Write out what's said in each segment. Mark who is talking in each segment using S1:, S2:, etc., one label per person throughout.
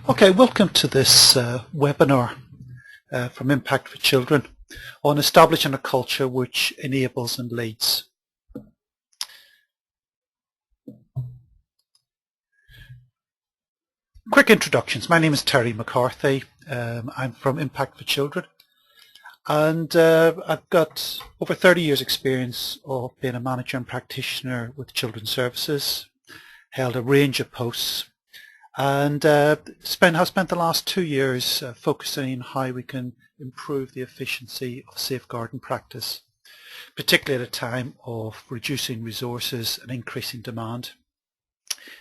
S1: Okay, welcome to this webinar from Impact for Children on establishing a culture which enables and leads. Quick introductions. My name is Terry McCarthy. I'm from Impact for Children, and I've got over 30 years experience of being a manager and practitioner with children's services, held a range of posts, and have spent the last 2 years focusing on how we can improve the efficiency of safeguarding practice, particularly at a time of reducing resources and increasing demand.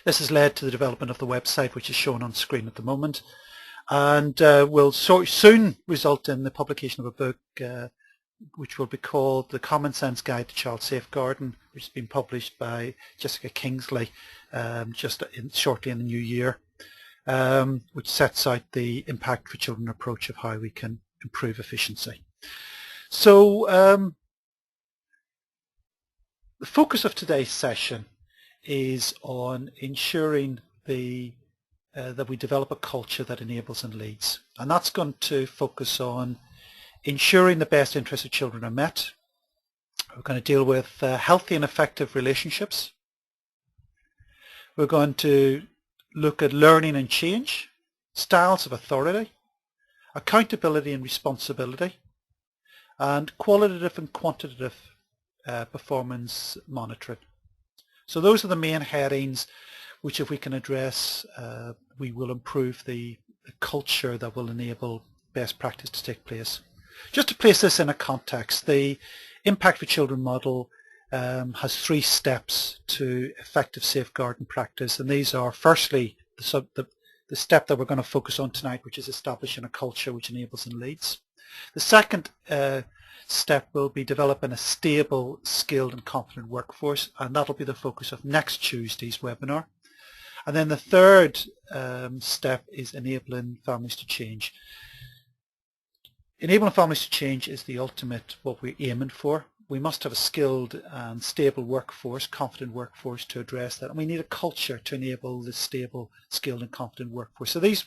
S1: This has led to the development of the website, which is shown on screen at the moment, and will soon result in the publication of a book which will be called The Common Sense Guide to Child Safeguarding, which has been published by Jessica Kingsley shortly in the new year, which sets out the Impact for Children approach of how we can improve efficiency. So the focus of today's session is on ensuring that we develop a culture that enables and leads, and that's going to focus on ensuring the best interests of children are met. We're going to deal with healthy and effective relationships. We're going to look at learning and change, styles of authority, accountability and responsibility, and qualitative and quantitative performance monitoring. So those are the main headings which, if we can address, we will improve the culture that will enable best practice to take place. Just to place this in a context, the Impact for Children model has 3 steps to effective safeguarding practice, and these are, firstly, the step that we're going to focus on tonight, which is establishing a culture which enables and leads. The second step will be developing a stable, skilled and competent workforce, and that'll be the focus of next Tuesday's webinar. And then the third step is enabling families to change. Enabling families to change is the ultimate, what we're aiming for. We must have a skilled and stable workforce, confident workforce to address that, and we need a culture to enable this stable, skilled and confident workforce. So these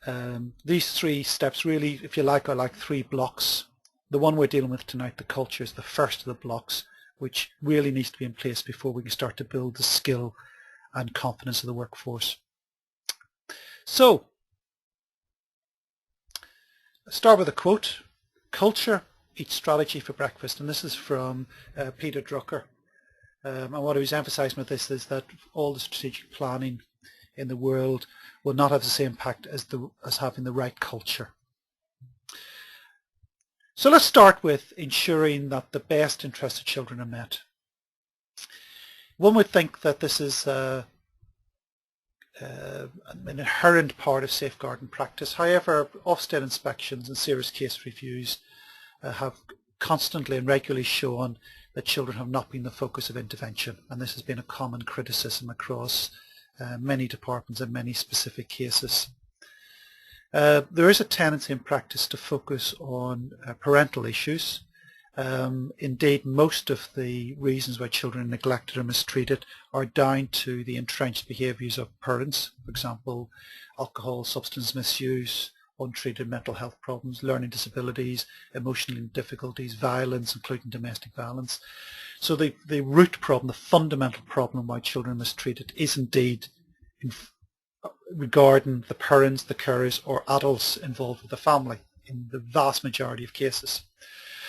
S1: 3 steps really, if you like, are like 3 blocks. The one we're dealing with tonight, the culture, is the first of the blocks, which really needs to be in place before we can start to build the skill and confidence of the workforce. So, let's start with a quote. Culture eats strategy for breakfast, and this is from Peter Drucker. And what he was emphasising with this is that all the strategic planning in the world will not have the same impact as having the right culture. So let's start with ensuring that the best interests of children are met. One would think that this is an inherent part of safeguarding practice. However, Ofsted inspections and serious case reviews have constantly and regularly shown that children have not been the focus of intervention, and this has been a common criticism across many departments and many specific cases. There is a tendency in practice to focus on parental issues. Indeed, most of the reasons why children are neglected or mistreated are down to the entrenched behaviours of parents, for example, alcohol, substance misuse, untreated mental health problems, learning disabilities, emotional difficulties, violence, including domestic violence. So the root problem, the fundamental problem why children are mistreated is indeed regarding the parents, the carers or adults involved with the family in the vast majority of cases.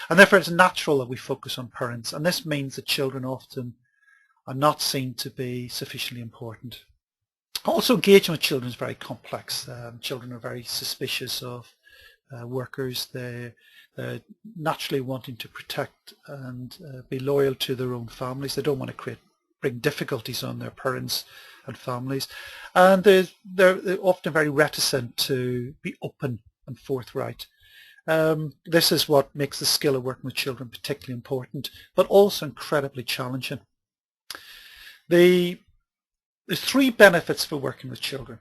S1: And therefore it's natural that we focus on parents, and this means that children often are not seen to be sufficiently important. Also, engagement with children is very complex. Children are very suspicious of workers. They're naturally wanting to protect and be loyal to their own families. They don't want to bring difficulties on their parents and families, and they're often very reticent to be open and forthright. This is what makes the skill of working with children particularly important, but also incredibly challenging. There's 3 benefits for working with children.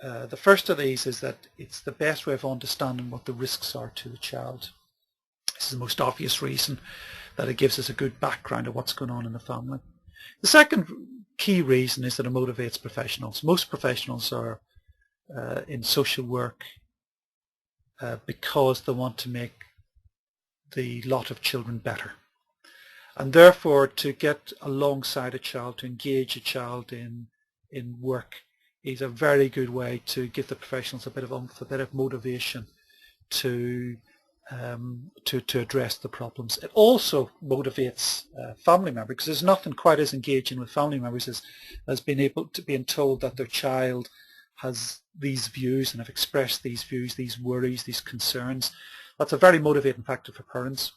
S1: The first of these is that it's the best way of understanding what the risks are to the child. This is the most obvious reason, that it gives us a good background of what's going on in the family. The second key reason is that it motivates professionals. Most professionals are in social work because they want to make the lot of children better. And therefore, to get alongside a child, to engage a child in work, is a very good way to give the professionals a bit of oomph, a bit of motivation to address the problems. It also motivates family members, because there's nothing quite as engaging with family members as being told that their child has these views and have expressed these views, these worries, these concerns. That's a very motivating factor for parents.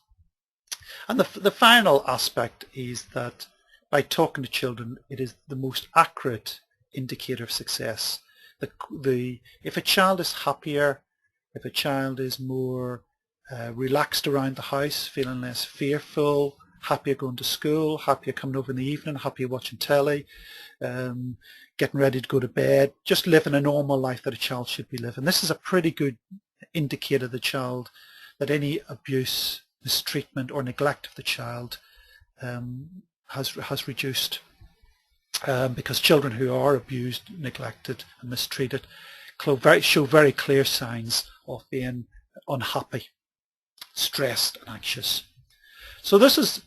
S1: And the final aspect is that by talking to children, it is the most accurate indicator of success. If a child is happier, if a child is more relaxed around the house, feeling less fearful, happier going to school, happier coming over in the evening, happier watching telly, getting ready to go to bed, just living a normal life that a child should be living. This is a pretty good indicator of the child that any abuse, mistreatment or neglect of the child has reduced. Because children who are abused, neglected and mistreated show very clear signs of being unhappy, stressed and anxious. So this is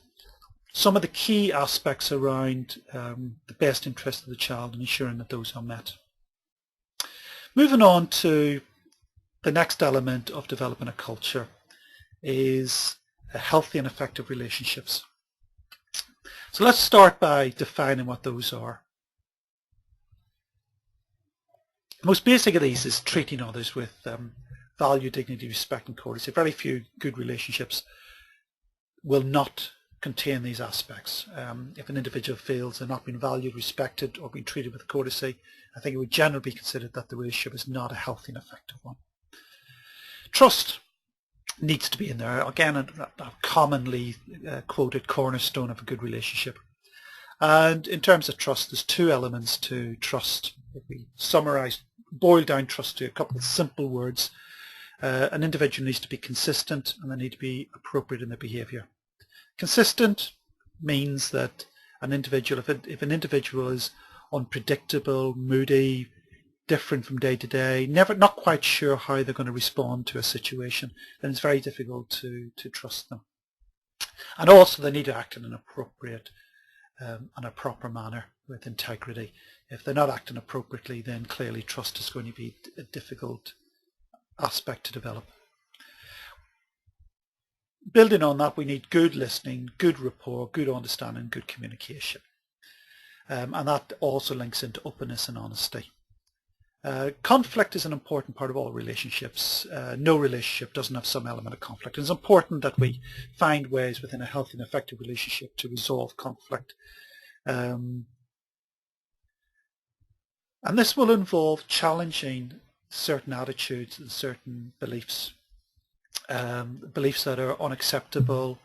S1: some of the key aspects around the best interest of the child and ensuring that those are met. Moving on to the next element of developing a culture is healthy and effective relationships. So let's start by defining what those are. The most basic of these is treating others with value, dignity, respect and courtesy. Very few good relationships will not contain these aspects. If an individual feels they're not being valued, respected or being treated with courtesy, I think it would generally be considered that the relationship is not a healthy and effective one. Trust needs to be in there. Again, a commonly quoted cornerstone of a good relationship. And in terms of trust, there's two elements to trust. If we boil down trust to a couple of simple words, an individual needs to be consistent and they need to be appropriate in their behaviour. Consistent means that an individual, if an individual is unpredictable, moody, different from day to day, not quite sure how they're going to respond to a situation, then it's very difficult to trust them. And also they need to act in an appropriate and a proper manner with integrity. If they're not acting appropriately, then clearly trust is going to be a difficult aspect to develop. Building on that, we need good listening, good rapport, good understanding, good communication. And that also links into openness and honesty. Conflict is an important part of all relationships. No relationship doesn't have some element of conflict. It's important that we find ways within a healthy and effective relationship to resolve conflict. And this will involve challenging certain attitudes and certain beliefs. Beliefs that are unacceptable,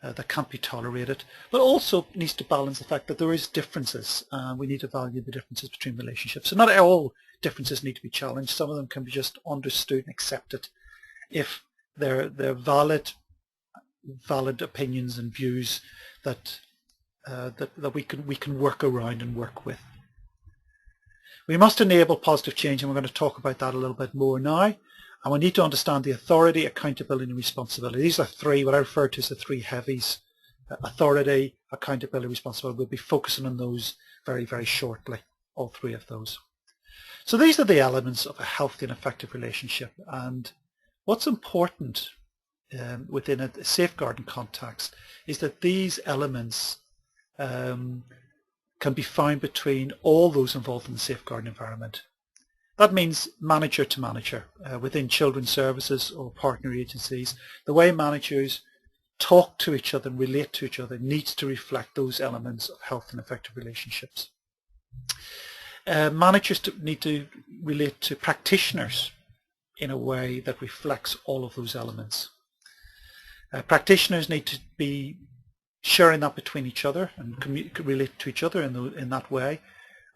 S1: that can't be tolerated, but also needs to balance the fact that there is differences. We need to value the differences between relationships. So not all differences need to be challenged. Some of them can be just understood and accepted if they're valid opinions and views that we can work around and work with. We must enable positive change, and we're going to talk about that a little bit more now. And we need to understand the authority, accountability and responsibility. These are what I refer to as the three heavies. Authority, accountability, responsibility. We'll be focusing on those very, very shortly, all three of those. So these are the elements of a healthy and effective relationship. And what's important within a safeguarding context is that these elements can be found between all those involved in the safeguarding environment. That means manager to manager within children's services or partner agencies. The way managers talk to each other and relate to each other needs to reflect those elements of healthy and effective relationships. Managers need to relate to practitioners in a way that reflects all of those elements. Practitioners need to be sharing that between each other and relate to each other in that way.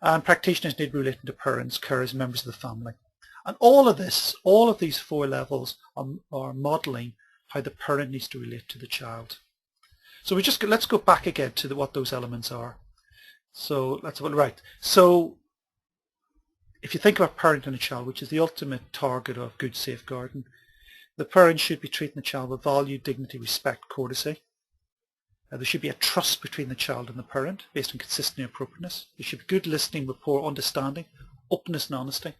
S1: And practitioners need to be relating to parents, carers, members of the family. And all of these four levels are modelling how the parent needs to relate to the child. So let's go back again to what those elements are. So So if you think about parenting a child, which is the ultimate target of good safeguarding, the parent should be treating the child with value, dignity, respect, courtesy. There should be a trust between the child and the parent based on consistency and appropriateness. There should be good listening, rapport, understanding, openness and honesty.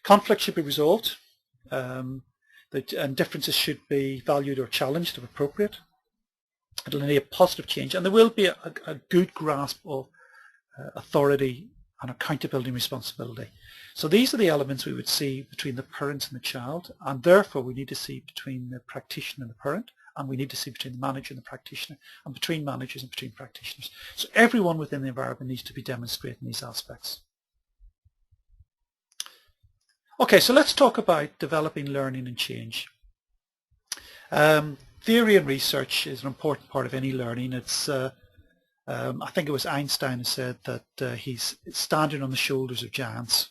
S1: Conflict should be resolved, and differences should be valued or challenged if appropriate. It will enable positive change, and there will be a good grasp of authority and accountability and responsibility. So these are the elements we would see between the parents and the child, and therefore we need to see between the practitioner and the parent, and we need to see between the manager and the practitioner, and between managers and between practitioners. So everyone within the environment needs to be demonstrating these aspects. Okay, so let's talk about developing learning and change. Theory and research is an important part of any learning. It's I think it was Einstein who said that he's standing on the shoulders of giants.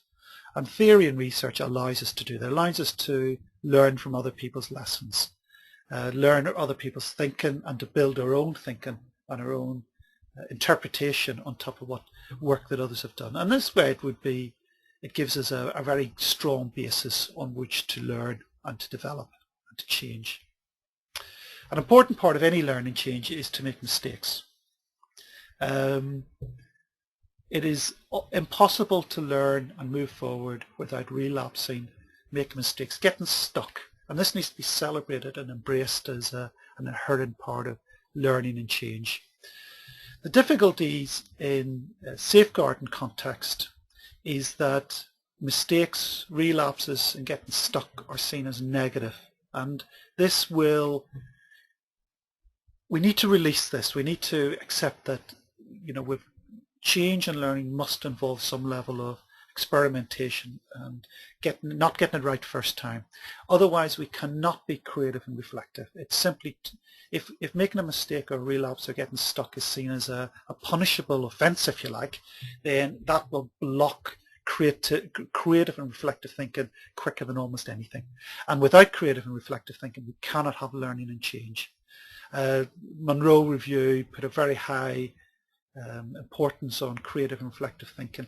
S1: And theory and research allows us to do that. It allows us to learn from other people's lessons, learn other people's thinking, and to build our own thinking and our own interpretation on top of what work that others have done. And this way it gives us a very strong basis on which to learn and to develop and to change. An important part of any learning change is to make mistakes. It is impossible to learn and move forward without relapsing, making mistakes, getting stuck. And this needs to be celebrated and embraced as an inherent part of learning and change. The difficulties in a safeguarding context is that mistakes, relapses and getting stuck are seen as negative. And we need to release this. We need to accept that, with change and learning must involve some level of experimentation and not getting it right first time. Otherwise, we cannot be creative and reflective. It's simply, if making a mistake or relapse or getting stuck is seen as a punishable offence, if you like, then that will block creative and reflective thinking quicker than almost anything. And without creative and reflective thinking, we cannot have learning and change. Monroe Review put a very high importance on creative and reflective thinking,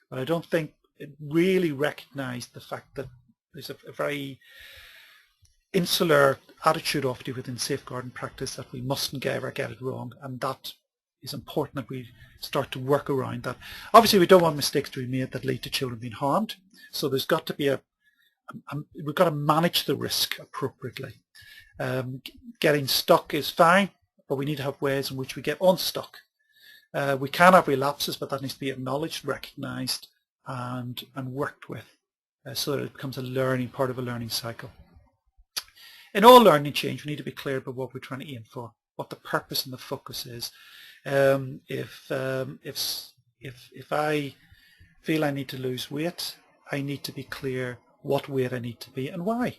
S1: but I don't think it really recognized the fact that there's a very insular attitude often within safeguarding practice that we mustn't ever get it wrong, and that is important that we start to work around that. Obviously we don't want mistakes to be made that lead to children being harmed, so there's got to be we've got to manage the risk appropriately. Getting stuck is fine, but we need to have ways in which we get unstuck. We can have relapses, but that needs to be acknowledged, recognized, and worked with, so that it becomes part of a learning cycle. In all learning change, we need to be clear about what we're trying to aim for, what the purpose and the focus is. If I feel I need to lose weight, I need to be clear what weight I need to be and why,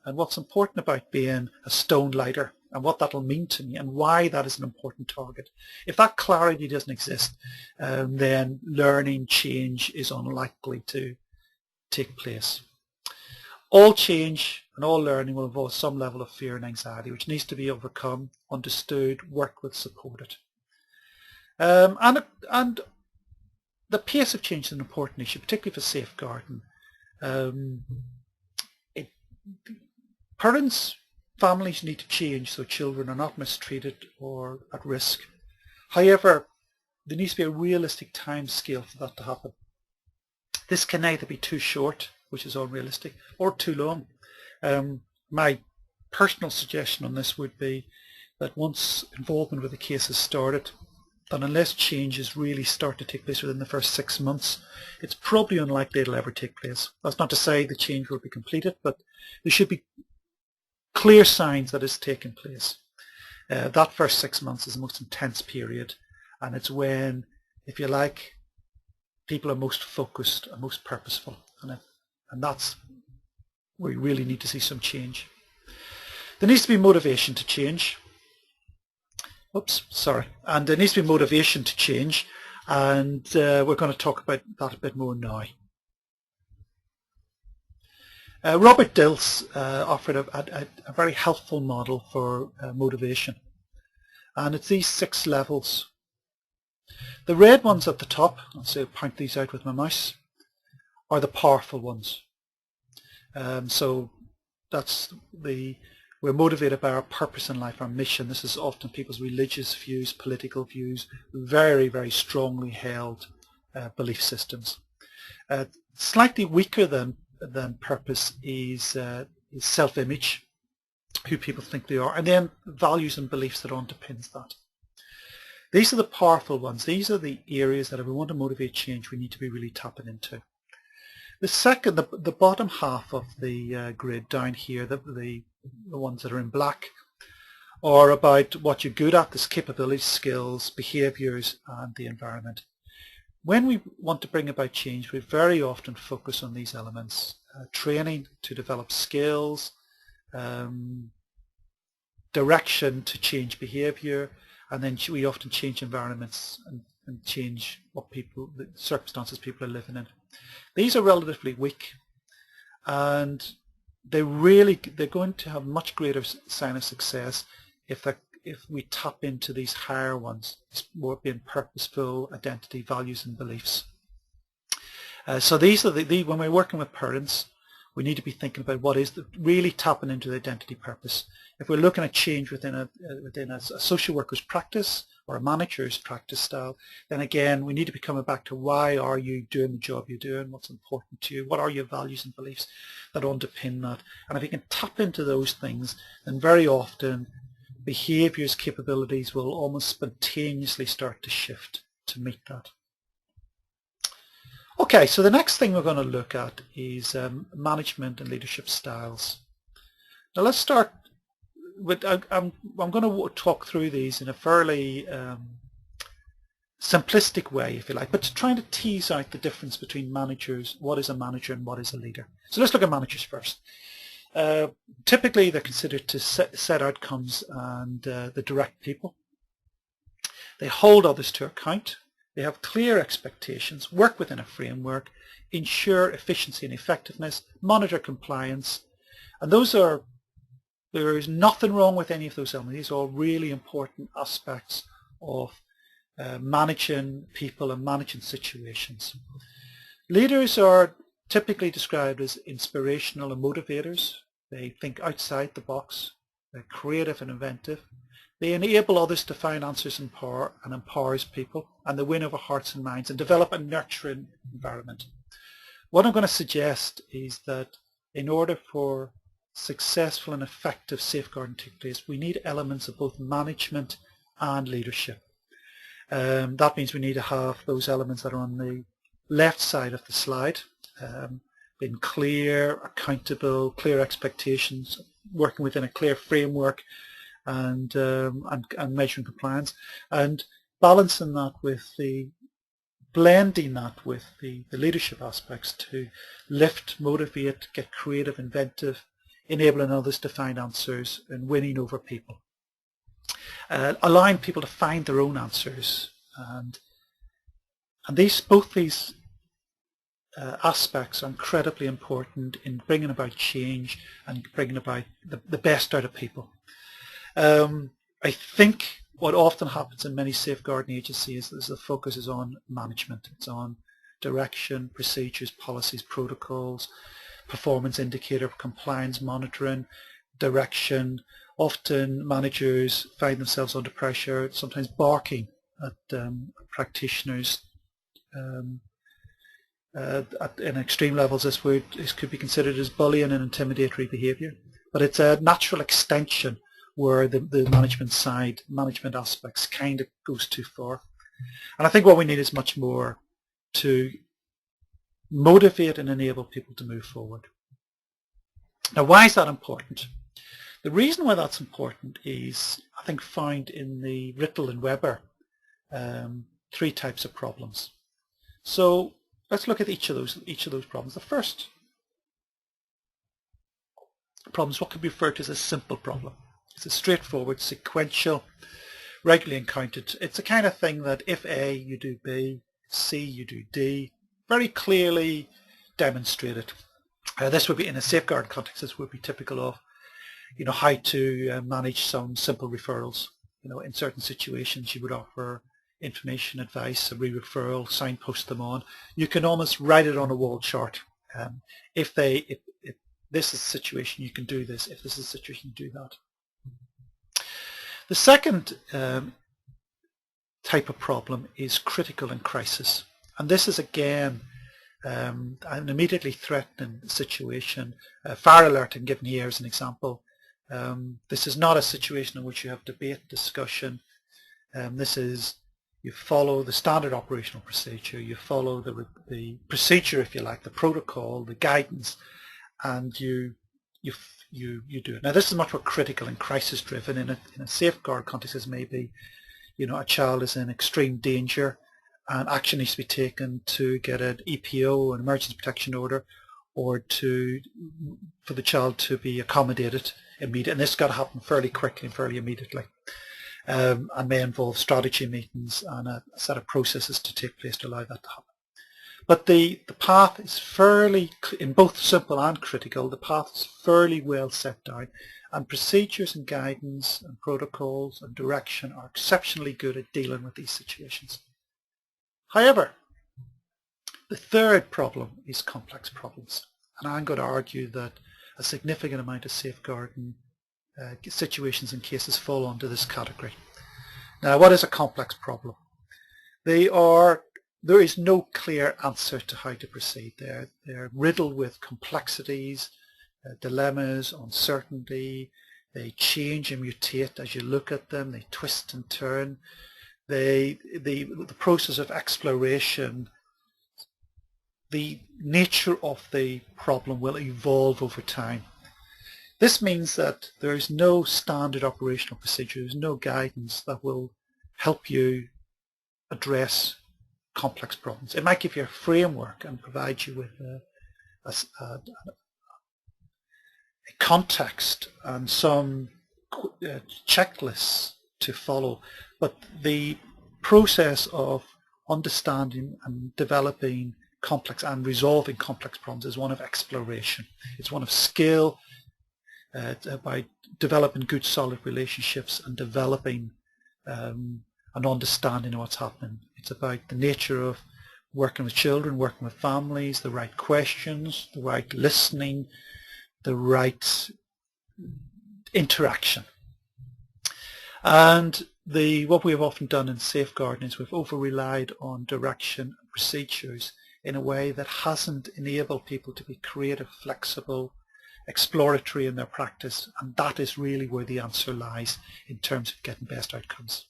S1: and what's important about being a stone lighter and what that will mean to me and why that is an important target. If that clarity doesn't exist, then learning change is unlikely to take place. All change and all learning will involve some level of fear and anxiety, which needs to be overcome, understood, worked with, supported. And the pace of change is an important issue, particularly for safeguarding. Parents, families need to change so children are not mistreated or at risk. However, there needs to be a realistic time scale for that to happen. This can either be too short, which is unrealistic, or too long. My personal suggestion on this would be that once involvement with the case has started, that unless changes really start to take place within the first 6 months, it's probably unlikely it'll ever take place. That's not to say the change will be completed, but there should be clear signs that it's taken place. That first 6 months is the most intense period, and it's when, if you like, people are most focused and most purposeful, and that's where we really need to see some change. There needs to be motivation to change. And there needs to be motivation to change, and we're going to talk about that a bit more now. Robert Dilts offered a very helpful model for motivation, and it's these 6 levels. The red ones at the top, I'll point these out with my mouse, are the powerful ones. So that's we're motivated by our purpose in life, our mission. This is often people's religious views, political views, very, very strongly held belief systems. Slightly weaker than purpose is self-image, who people think they are, and then values and beliefs that underpins that. These are the powerful ones. These are the areas that if we want to motivate change, we need to be really tapping into. The second, the bottom half of the grid down here, the ones that are in black, are about what you're good at, this capabilities, skills, behaviours and the environment. When we want to bring about change, we very often focus on these elements. Training to develop skills, direction to change behaviour, and then we often change environments and change what people, the circumstances people are living in. These are relatively weak, and they're going to have much greater sign of success if we tap into these higher ones, more being purposeful, identity, values and beliefs. So these are when we're working with parents, we need to be thinking about what is really tapping into the identity purpose. If we're looking at change within a social worker's practice or a manager's practice style, then again we need to be coming back to why are you doing the job you're doing, what's important to you, what are your values and beliefs that underpin that. And if you can tap into those things, then very often behaviours, capabilities will almost spontaneously start to shift to meet that. Okay, so the next thing we're going to look at is management and leadership styles. Now let's start with, I'm going to talk through these in a fairly simplistic way, if you like, but trying to tease out the difference between managers, what is a manager and what is a leader. So let's look at managers first. Typically they're considered to set outcomes and they direct people. They hold others to account. They have clear expectations, work within a framework, ensure efficiency and effectiveness, monitor compliance, and there is nothing wrong with any of those elements. These are all really important aspects of managing people and managing situations. Leaders are typically described as inspirational and motivators. They think outside the box, they're creative and inventive. They enable others to find answers and power and empowers people, and they win over hearts and minds and develop a nurturing environment. What I'm going to suggest is that in order for successful and effective safeguarding to take place, we need elements of both management and leadership. That means we need to have those elements that are on the left side of the slide, being clear, accountable, clear expectations, working within a clear framework, and measuring compliance, and balancing that with blending that with the leadership aspects to lift, motivate, get creative, inventive, enabling others to find answers and winning over people. Allowing people to find their own answers, and both these aspects are incredibly important in bringing about change and bringing about the best out of people. I think what often happens in many safeguarding agencies is the focus is on management. It's on direction, procedures, policies, protocols, performance indicator, compliance monitoring, direction. Often managers find themselves under pressure, sometimes barking at practitioners. In extreme levels, this could be considered as bullying and intimidatory behaviour. But it's a natural extension where the management aspects kind of goes too far. And I think what we need is much more to motivate and enable people to move forward. Now, why is that important? The reason why that's important is, I think, found in the Rittel and Weber 3 types of problems. So let's look at each of those problems. The first problem is what could be referred to as a simple problem. It's a straightforward, sequential, regularly encountered. It's the kind of thing that if A, you do B, C, you do D, very clearly demonstrated. This would be, in a safeguard context, this would be typical of, how to manage some simple referrals. In certain situations you would offer, information, advice, a re-referral, signpost them on. You can almost write it on a wall chart. If this is the situation, you can do this. If this is the situation, do that. The second type of problem is critical and crisis. And this is again an immediately threatening situation. Fire alert I'm given here as an example. This is not a situation in which you have debate, discussion. This is, you follow the standard operational procedure, you follow the procedure, if you like, the protocol, the guidance, and you do it. Now this is much more critical and crisis driven. In a safeguard context, as maybe, a child is in extreme danger and action needs to be taken to get an EPO, an emergency protection order, or for the child to be accommodated immediately. And this has got to happen fairly quickly and fairly immediately. And may involve strategy meetings and a set of processes to take place to allow that to happen. But the path is fairly, in both simple and critical, the path is fairly well set down, and procedures and guidance and protocols and direction are exceptionally good at dealing with these situations. However, the third problem is complex problems, and I'm going to argue that a significant amount of safeguarding situations and cases fall under this category. Now, what is a complex problem? There is no clear answer to how to proceed. They're riddled with complexities, dilemmas, uncertainty. They change and mutate as you look at them. They twist and turn. The process of exploration, the nature of the problem will evolve over time. This means that there is no standard operational procedure, there's no guidance that will help you address complex problems. It might give you a framework and provide you with a context and some checklists to follow, but the process of understanding and developing complex and resolving complex problems is one of exploration. It's one of skill, by developing good solid relationships and developing an understanding of what's happening. It's about the nature of working with children, working with families, the right questions, the right listening, the right interaction. And what we have often done in safeguarding is we've over-relied on direction and procedures in a way that hasn't enabled people to be creative, flexible, exploratory in their practice, and that is really where the answer lies in terms of getting best outcomes.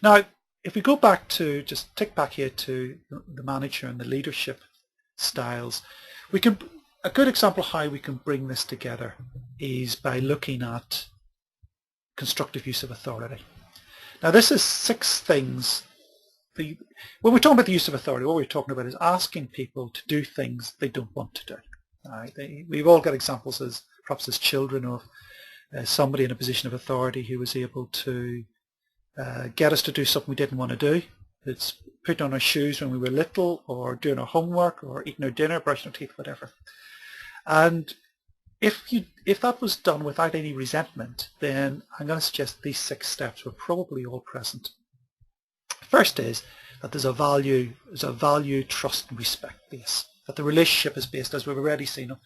S1: Now, if we go back to, just tick back here to the manager and the leadership styles, a good example of how we can bring this together is by looking at constructive use of authority. Now this is 6 things. When we're talking about the use of authority, what we're talking about is asking people to do things they don't want to do. We've all got examples perhaps as children of somebody in a position of authority who was able to get us to do something we didn't want to do. It's putting on our shoes when we were little, or doing our homework, or eating our dinner, brushing our teeth, whatever. And if that was done without any resentment, then I'm going to suggest these 6 steps were probably all present. First is that there's a value, trust and respect base. That the relationship is based, as we've already seen, on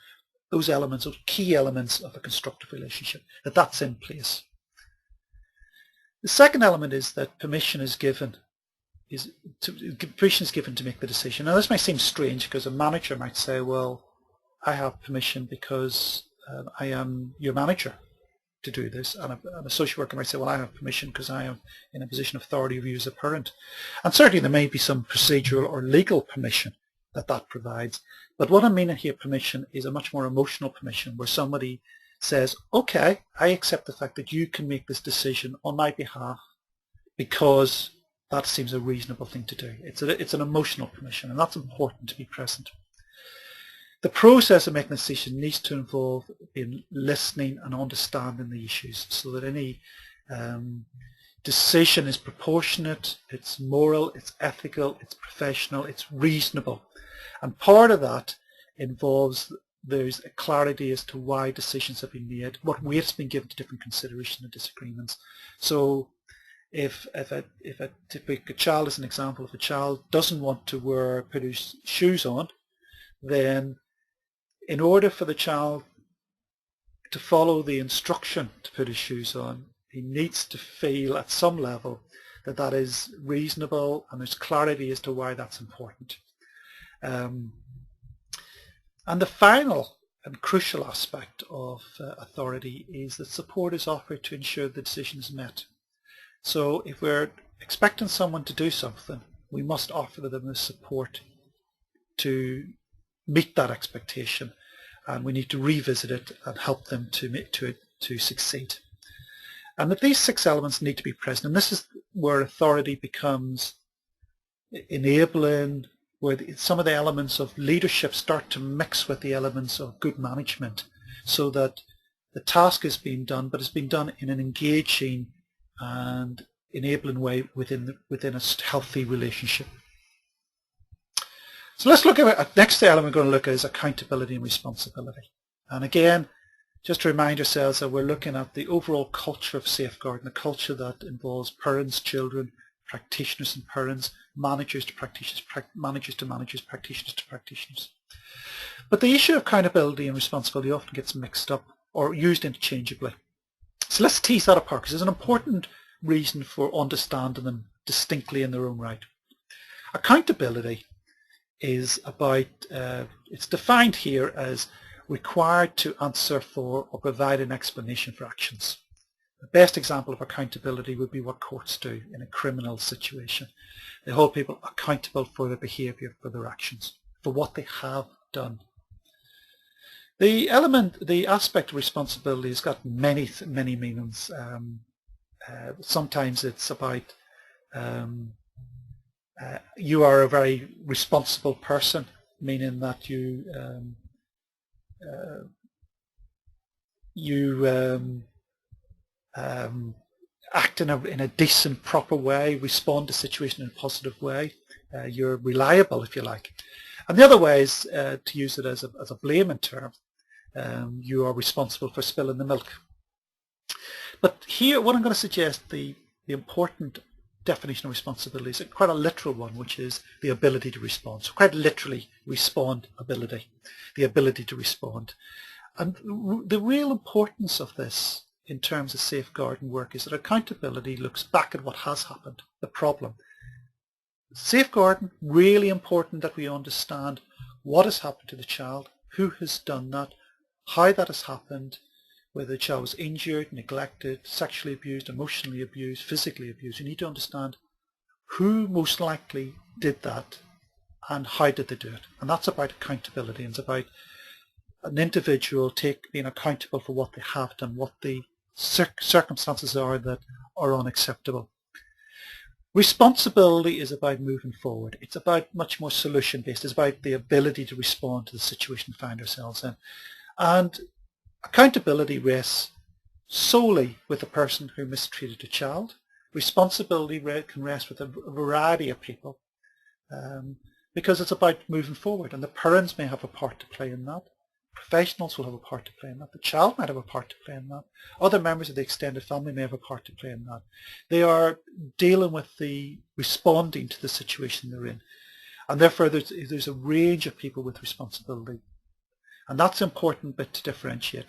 S1: those elements, those key elements of a constructive relationship, that's in place. The second element is that permission is given to make the decision. Now this may seem strange because a manager might say, well, I have permission because I am your manager to do this, and a social worker might say, well, I have permission because I am in a position of authority over you as a parent. And certainly there may be some procedural or legal permission that provides. But what I mean here, permission, is a much more emotional permission where somebody says, okay, I accept the fact that you can make this decision on my behalf because that seems a reasonable thing to do. It's an emotional permission, and that's important to be present. The process of making a decision needs to involve in listening and understanding the issues so that any decision is proportionate, it's moral, it's ethical, it's professional, it's reasonable. And part of that involves there's a clarity as to why decisions have been made, what weight's been given to different considerations and disagreements. So to pick a child as an example, if a child doesn't want to put his shoes on, then in order for the child to follow the instruction to put his shoes on, he needs to feel at some level that that is reasonable and there's clarity as to why that's important. And the final and crucial aspect of authority is that support is offered to ensure the decision is met. So if we're expecting someone to do something, we must offer them the support to meet that expectation, and we need to revisit it and help them to succeed. And that these 6 elements need to be present, and this is where authority becomes enabling, where some of the elements of leadership start to mix with the elements of good management, so that the task is being done, but it's being done in an engaging and enabling way within a healthy relationship. So let's look at the next element we're going to look at is accountability and responsibility. And again, just to remind ourselves that we're looking at the overall culture of safeguarding, a culture that involves parents, children, practitioners and parents, managers to practitioners, managers to managers, practitioners to practitioners. But the issue of accountability and responsibility often gets mixed up or used interchangeably. So let's tease that apart, because there's an important reason for understanding them distinctly in their own right. Accountability is about, it's defined here as required to answer for or provide an explanation for actions. The best example of accountability would be what courts do in a criminal situation. They hold people accountable for their behaviour, for their actions, for what they have done. The aspect of responsibility has got many meanings. Sometimes it's about you are a very responsible person, meaning that you act in a decent, proper way, respond to situation in a positive way. You're reliable, if you like. And the other way is to use it as a blaming term. You are responsible for spilling the milk. But here, what I'm going to suggest, the important definition of responsibility is quite a literal one, which is the ability to respond. So quite literally, respond ability, the ability to respond. And the real importance of this in terms of safeguarding work is that accountability looks back at what has happened, the problem. Safeguarding, really important that we understand what has happened to the child, who has done that, how that has happened, whether the child was injured, neglected, sexually abused, emotionally abused, physically abused. You need to understand who most likely did that and how did they do it. And that's about accountability. And it's about an individual being accountable for what they have done, what the circumstances are that are unacceptable. Responsibility is about moving forward. It's about much more solution-based. It's about the ability to respond to the situation we find ourselves in. And accountability rests solely with the person who mistreated a child. Responsibility can rest with a variety of people because it's about moving forward, and the parents may have a part to play in that. Professionals will have a part to play in that. The child might have a part to play in that. Other members of the extended family may have a part to play in that. They are dealing with responding to the situation they're in. And therefore there's a range of people with responsibility. And that's an important bit to differentiate.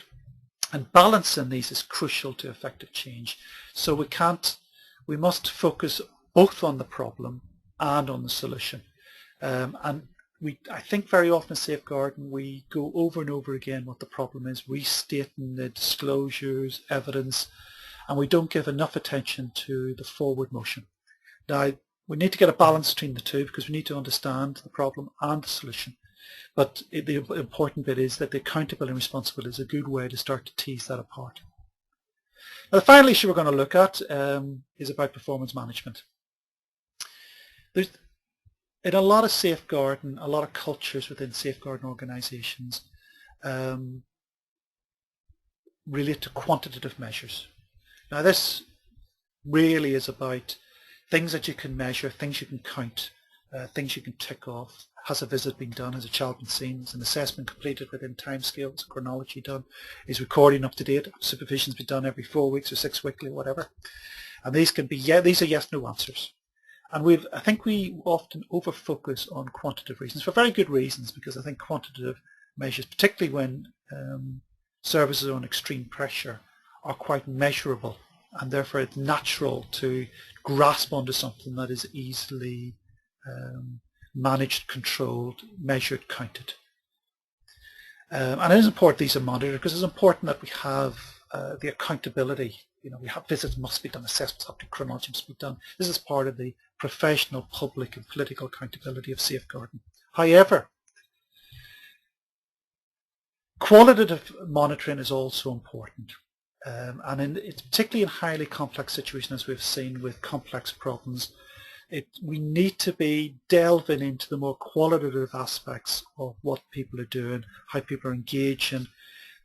S1: And balancing these is crucial to effective change. So we must focus both on the problem and on the solution. I think very often in safeguarding we go over and over again what the problem is, restating the disclosures, evidence, and we don't give enough attention to the forward motion. Now, we need to get a balance between the two because we need to understand the problem and the solution. But the important bit is that the accountability and responsibility is a good way to start to tease that apart. Now, the final issue we're going to look at is about performance management. In a lot of safeguarding, a lot of cultures within safeguarding organisations relate to quantitative measures. Now this really is about things that you can measure, things you can count, things you can tick off. Has a visit been done? Has a child been seen? Is an assessment completed within timescales? Chronology done? Is recording up to date? Supervision's been done every 4 weeks or 6 weekly, whatever. And these can be these are yes/no answers. And I think we often over-focus on quantitative reasons for very good reasons, because I think quantitative measures, particularly when services are on extreme pressure, are quite measurable, and therefore it's natural to grasp onto something that is easily managed, controlled, measured, counted. And it is important these are monitored, because it's important that we have the accountability. We have visits must be done, assessments have to be, chronology must be done. This is part of the professional, public and political accountability of safeguarding. However, qualitative monitoring is also important. And it's particularly in highly complex situations, as we've seen with complex problems, we need to be delving into the more qualitative aspects of what people are doing, how people are engaging,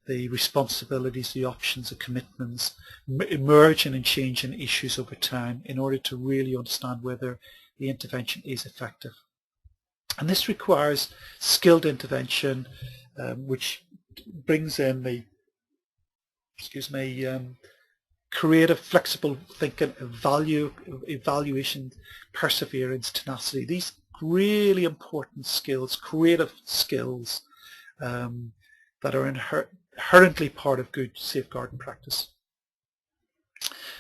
S1: the responsibilities, the options, the commitments, emerging and changing issues over time in order to really understand whether the intervention is effective. And this requires skilled intervention, which brings in the creative, flexible thinking, evaluation, perseverance, tenacity. These really important skills, creative skills, that are inherently part of good safeguarding practice.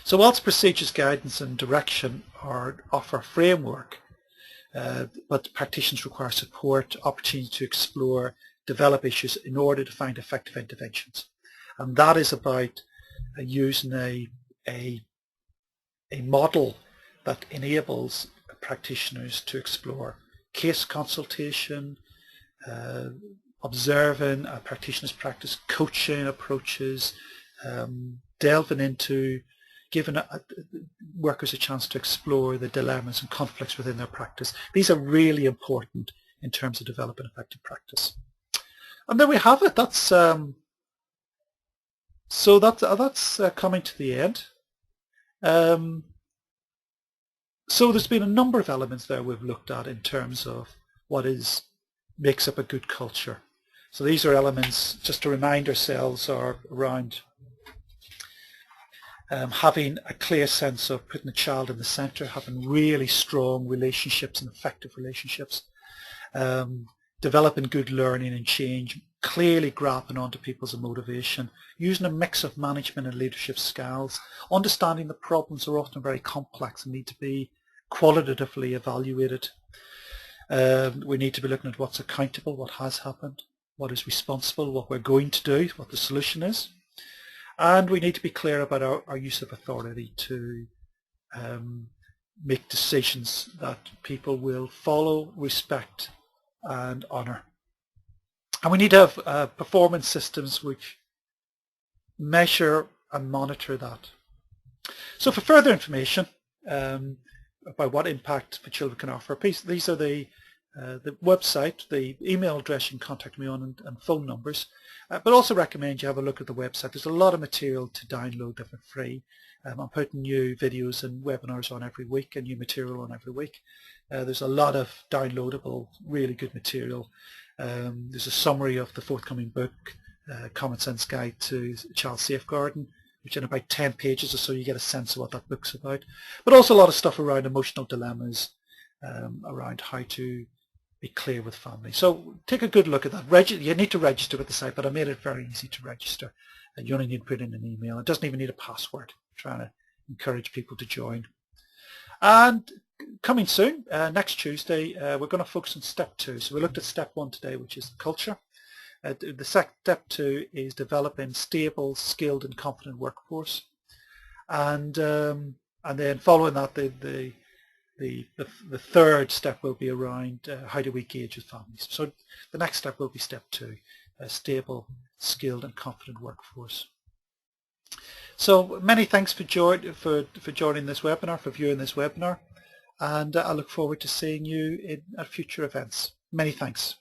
S1: So whilst procedures, guidance and direction offer a framework, but practitioners require support, opportunity to explore, develop issues in order to find effective interventions. And that is about using a model that enables practitioners to explore case consultation, observing a practitioner's practice, coaching approaches, delving into giving workers a chance to explore the dilemmas and conflicts within their practice. These are really important in terms of developing effective practice. And there we have it. That's coming to the end. So there's been a number of elements there we've looked at in terms of what makes up a good culture. So these are elements, just to remind ourselves, are around having a clear sense of putting the child in the centre, having really strong relationships and effective relationships, developing good learning and change, clearly grappling onto people's motivation, using a mix of management and leadership skills, understanding the problems are often very complex and need to be qualitatively evaluated. We need to be looking at what's accountable, what has happened, what is responsible, what we're going to do, what the solution is. And we need to be clear about our use of authority to make decisions that people will follow, respect and honour. And we need to have performance systems which measure and monitor that. So for further information about what impact for children can offer, these are the website, the email address you can contact me on, and phone numbers. But also recommend you have a look at the website. There's a lot of material to download that are free. I'm putting new videos and webinars on every week and new material on every week. There's a lot of downloadable, really good material. There's a summary of the forthcoming book, Common Sense Guide to Child Safeguarding, which in about 10 pages or so you get a sense of what that book's about. But also a lot of stuff around emotional dilemmas, around how to be clear with families. So take a good look at that. You need to register with the site, but I made it very easy to register. You only need to put in an email. It doesn't even need a password. I'm trying to encourage people to join. And coming soon, next Tuesday, we're going to focus on step 2. So we looked at step 1 today, which is culture. The step 2 is developing stable, skilled and confident workforce. And then following that, the third step will be around how do we engage with families. So the next step will be step 2, a stable, skilled and confident workforce. So many thanks for joining this webinar, for viewing this webinar, and I look forward to seeing you at future events. Many thanks.